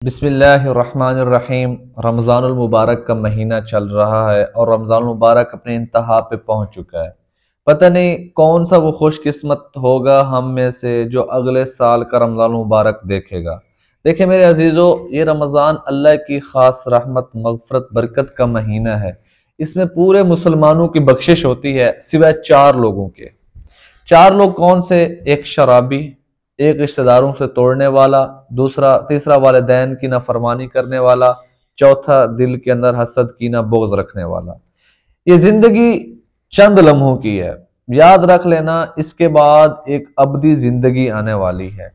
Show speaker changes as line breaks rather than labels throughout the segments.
बिस्मिल्लाहिर्रहमानिर्रहीम। रमज़ानुल मुबारक का महीना चल रहा है और रमज़ानुल मुबारक अपने इंतहा पे पहुंच चुका है। पता नहीं कौन सा वो खुशकिस्मत होगा हम में से जो अगले साल का रमज़ानुल मुबारक देखेगा। देखिए मेरे अजीज़ों, ये रमज़ान अल्लाह की ख़ास रहमत, मग़फ़िरत, बरकत का महीना है। इसमें पूरे मुसलमानों की बख्शिश होती है सिवाय चार लोगों के। चार लोग कौन से? एक शराबी, एक रिश्तेदारों से तोड़ने वाला, तीसरा वालिदैन की नाफरमानी करने वाला, चौथा दिल के अंदर हसद कीना बुग़्ज़ रखने वाला। ये जिंदगी चंद लम्हों की है, याद रख लेना। इसके बाद एक अबदी जिंदगी आने वाली है।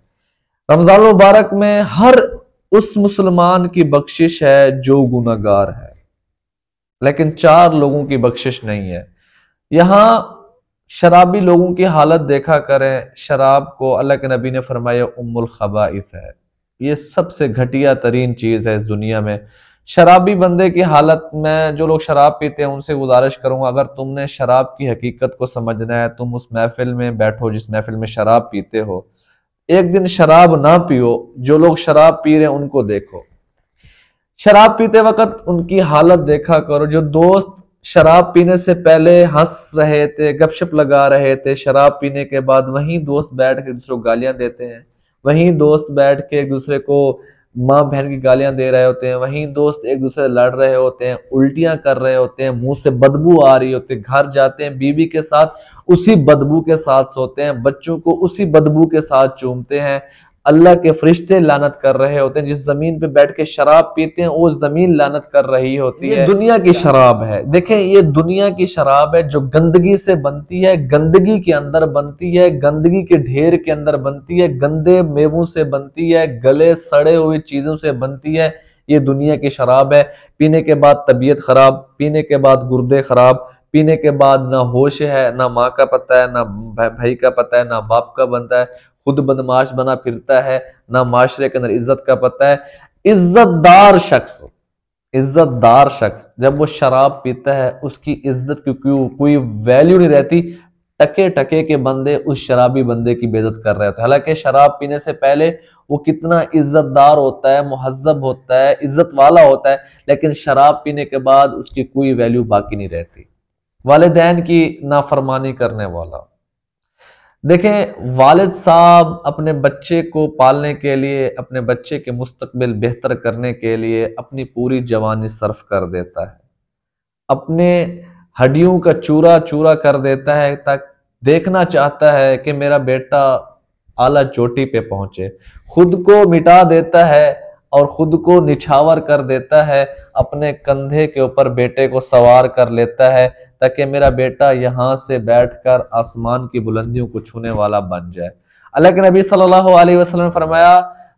रमजान मुबारक में हर उस मुसलमान की बख्शिश है जो गुनहगार है, लेकिन चार लोगों की बख्शिश नहीं है। यहां शराबी लोगों की हालत देखा करें। शराब को अल्लाह के नबी ने फरमाया उम्मुल खबाइस है, ये सबसे घटिया तरीन चीज है इस दुनिया में। शराबी बंदे की हालत में, जो लोग शराब पीते हैं उनसे गुजारिश करूंगा, अगर तुमने शराब की हकीकत को समझना है, तुम उस महफिल में बैठो जिस महफिल में शराब पीते हो। एक दिन शराब ना पियो, जो लोग शराब पी रहे हैं उनको देखो। शराब पीते वक्त उनकी हालत देखा करो। जो दोस्त शराब पीने से पहले हंस रहे थे, गपशप लगा रहे थे, शराब पीने के बाद वही दोस्त बैठ के एक दूसरे को गालियां देते हैं। वही दोस्त बैठ के एक दूसरे को माँ बहन की गालियां दे रहे होते हैं। वही दोस्त एक दूसरे से लड़ रहे होते हैं, उल्टियां कर रहे होते हैं, मुंह से बदबू आ रही होती है। घर जाते हैं, बीवी के साथ उसी बदबू के साथ सोते हैं, बच्चों को उसी बदबू के साथ चूमते हैं। अल्लाह के फरिश्ते लानत कर रहे होते हैं। जिस जमीन पे बैठ के शराब पीते हैं वो जमीन लानत कर रही होती है। दुनिया की शराब है। देखें, ये दुनिया की शराब है जो गंदगी से बनती है, गंदगी के अंदर बनती है, गंदगी के ढेर के अंदर बनती है, गंदे मेवों से बनती है, गले सड़े हुए चीजों से बनती है। ये दुनिया की शराब है। पीने के बाद तबीयत खराब, पीने के बाद गुर्दे खराब, पीने के बाद ना होश है, ना माँ का पता है, ना भाई का पता है, ना बाप का बनता है, खुद बदमाश बना फिरता है, ना माशरे के अंदर इज्जत का पता है। इज्जतदार शख्स, इज्जतदार शख्स जब वो शराब पीता है उसकी इज्जत की कोई वैल्यू नहीं रहती। टके टके के बंदे उस शराबी बंदे की बेइज्जत कर रहे होते हैं। हालांकि शराब पीने से पहले वो कितना इज्जतदार होता है, मुहज्जब होता है, इज्जत वाला होता है, लेकिन शराब पीने के बाद उसकी कोई वैल्यू बाकी नहीं रहती। वालिदैन की नाफरमानी करने वाला। देखें, वालिद साहब अपने बच्चे को पालने के लिए, अपने बच्चे के मुस्तकबिल बेहतर करने के लिए अपनी पूरी जवानी सर्फ कर देता है, अपने हड्डियों का चूरा चूरा कर देता है, तक देखना चाहता है कि मेरा बेटा आला चोटी पे पहुंचे। खुद को मिटा देता है और खुद को निछावर कर देता है, अपने कंधे के ऊपर बेटे को सवार कर लेता है ताकि मेरा बेटा यहां से बैठकर आसमान की बुलंदियों को छूने वाला बन जाए। अल्लाह के नबी सल्लल्लाहु अलैहि वसल्लम ने फरमाया,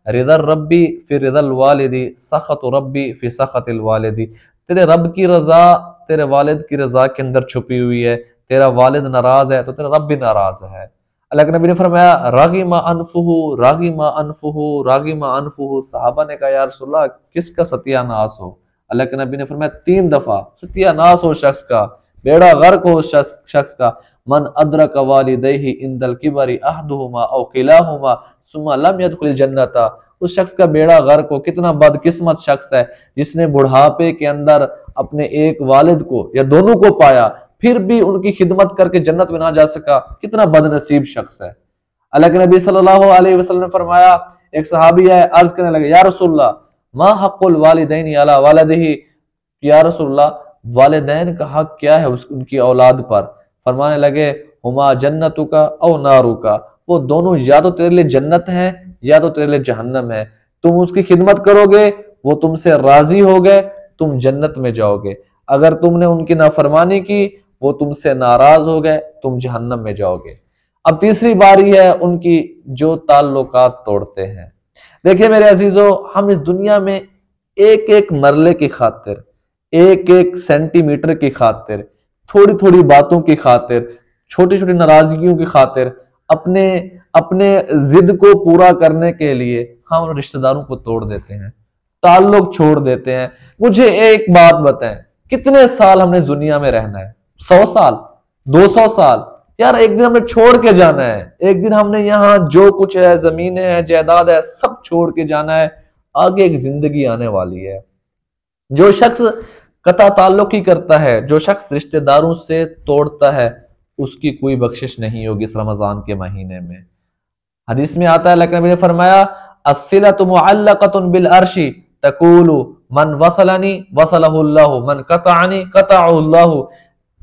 रिदर रब्बी फिर रिदल वालिदी, सखत रब्बी फिर सखतिल वालिदी। तेरे रब की रजा तेरे वालिद की रजा के अंदर छुपी हुई है। तेरा वालिद नाराज है तो तेरा रब भी नाराज है। अल्लाह के नबी ने फरमाया, रागिमा अनफुहु रागिमा अनफुहु रागिमा अनफुहु। सहाबा ने कहा, या रसूलल्लाह किसका सत्यानाश हो? अल्लाह के नबी ने फरमाया, 3 दफा सत्यानाश हो शख्स का, बेड़ा गर्क हो शख्स का। मन अदरक वालिदैहि इंदल किबरी अहदुहुमा औ किलाहुमा सुम्मा लम यदखुल जन्नता। उस शख्स का बेड़ा गर्क हो। कितना बदकिस्मत शख्स है जिसने बुढ़ापे के अंदर अपने एक वालिद को या दोनों को पाया, फिर भी उनकी खिदमत करके जन्नत में ना जा सका। कितना बदनसीब शख्स है। अल्लाह के नबी सल्लल्लाहु अलैहि वसल्लम ने फरमाया, एक सहाबी है, अर्ज करने लगे, या रसूलल्लाह मा हक़्क़ुल वालिदैन अला वलदिही। या रसूलल्लाह, वालिदैन का हक क्या है उनकी औलाद पर? फरमाने लगे, हुमा जन्नतुका औ नारुका। वो दोनों या तो तेरे लिए जन्नत है या तो तेरे लिए जहन्नम है। तुम उसकी खिदमत करोगे, वो तुमसे राजी हो गए, तुम जन्नत में जाओगे। अगर तुमने उनकी नाफरमानी की, वो तुमसे नाराज हो गए, तुम जहन्नम में जाओगे। अब तीसरी बारी है उनकी जो ताल्लुकात तोड़ते हैं। देखिए मेरे अजीजों, हम इस दुनिया में एक एक मरले की खातिर, एक एक सेंटीमीटर की खातिर, थोड़ी थोड़ी बातों की खातिर, छोटी छोटी नाराजगियों की खातिर, अपने अपने जिद को पूरा करने के लिए हम रिश्तेदारों को तोड़ देते हैं, ताल्लुक छोड़ देते हैं। मुझे एक बात बताएं, कितने साल हमने दुनिया में रहना है? 100 साल, 200 साल? यार एक दिन हमने छोड़ के जाना है। एक दिन हमने यहाँ जो कुछ है, जमीन है, जायदाद है, सब छोड़ के जाना है। आगे एक जिंदगी आने वाली है। जो शख्स कता ताल्लुकी करता है, जो शख्स रिश्तेदारों से तोड़ता है, उसकी कोई बख्शिश नहीं होगी इस रमजान के महीने में। हदीस में आता है, अल्लाह के नबी ने फरमाया, अस्सिलतु मुअल्लक़तुन बिल अर्शी तक़ूलु मन वसलनी वसलहुल्लाहु मन क़तअनी क़तअहुल्लाहु।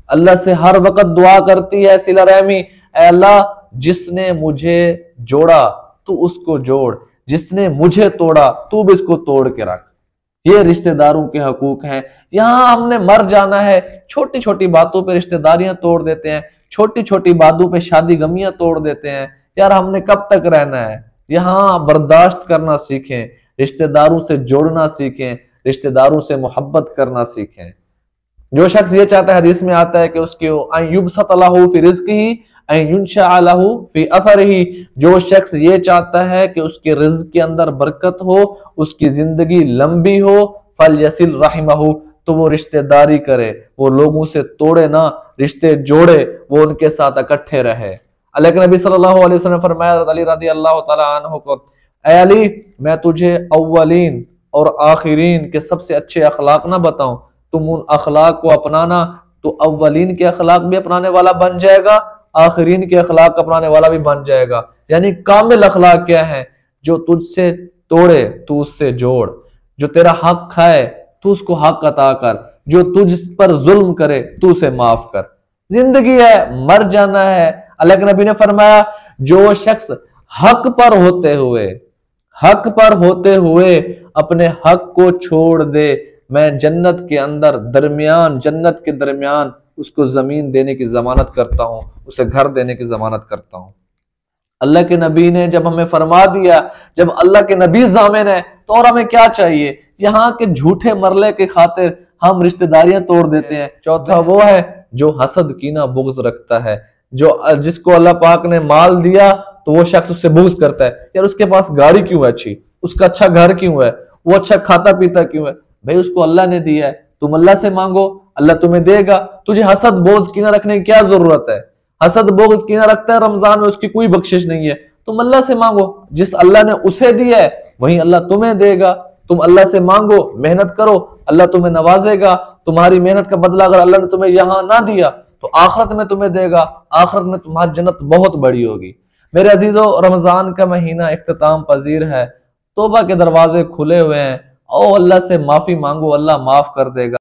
अल्लाह से हर वक्त दुआ करती है सिला रहमी, ऐ अल्लाह जिसने मुझे जोड़ा तू उसको जोड़, जिसने मुझे तोड़ा तू भी इसको तोड़ के रख। ये रिश्तेदारों के हकूक हैं। यहां हमने मर जाना है, छोटी छोटी बातों पे रिश्तेदारियां तोड़ देते हैं, छोटी छोटी बातों पे शादी गमियां तोड़ देते हैं। यार हमने कब तक रहना है? यहां बर्दाश्त करना सीखें, रिश्तेदारों से जोड़ना सीखें, रिश्तेदारों से मोहब्बत करना सीखें। जो शख्स ये चाहता है, हदीस में आता है कि उसके जो शख्स ये चाहता है कि उसके रिज्क के अंदर बरकत हो, उसकी जिंदगी लंबी हो, फल यसिल रहिमहु, तो वो रिश्तेदारी करे, वो लोगों से तोड़े ना, रिश्ते जोड़े, वो उनके साथ इकट्ठे रहे। अल्लाह के नबी सल्लल्लाहु अलैहि वसल्लम ने फरमाया अली रज़ी अल्लाह तआला अन्हु को, ऐ अली मैं तुझे अव्वलीन और आखिरीन के सबसे अच्छे अखलाक ना बताऊं? तुम उन अखलाक को अपनाना तो अव्वलीन के अखलाक भी अपनाने वाला बन जाएगा, आखिरीन के अखलाक अपनाने वाला भी बन जाएगा। यानी कामिल अखलाक क्या है? जो तुझसे तोड़े तू उससे जोड़, जो तेरा हक खाए तू उसको हक अता कर, जो तुझ पर जुल्म करे तू उसे माफ कर। जिंदगी है, मर जाना है। अल्लाह के नबी ने फरमाया, जो शख्स हक पर होते हुए अपने हक को छोड़ दे, मैं जन्नत के दरमियान उसको जमीन देने की जमानत करता हूं, उसे घर देने की जमानत करता हूं। अल्लाह के नबी ने जब हमें फरमा दिया, जब अल्लाह के नबी जामिन है, तो और हमें क्या चाहिए? यहाँ के झूठे मरले के खातिर हम रिश्तेदारियां तोड़ देते हैं। चौथा वो है जो हसद कीना बुग़्ज़ रखता है, जो जिसको अल्लाह पाक ने माल दिया तो वो शख्स उससे बुग़्ज़ करता है। यार उसके पास गाड़ी क्यों है अच्छी, उसका अच्छा घर क्यों है, वो अच्छा खाता पीता क्यों है? भाई उसको अल्लाह ने दिया है, तुम अल्लाह से मांगो, अल्लाह तुम्हें देगा। तुझे हसद बोझ कीना रखने की क्या जरूरत है? हसद बोझ कीना रखता है रमजान में, उसकी कोई बख्शिश नहीं है। तुम अल्लाह से मांगो, जिस अल्लाह ने उसे दिया है वही अल्लाह तुम्हें देगा। तुम अल्लाह से मांगो, मेहनत करो, अल्लाह तुम्हें नवाजेगा। तुम्हारी मेहनत का बदला अगर अल्लाह ने तुम्हें यहां ना दिया तो आखिरत में तुम्हें देगा। आखिरत में तुम्हारी जन्नत बहुत बड़ी होगी। मेरे अजीजों, रमजान का महीना इख्तिताम पजीर है, तौबा के दरवाजे खुले हुए हैं। ओ अल्लाह से माफी मांगो, अल्लाह माफ कर देगा।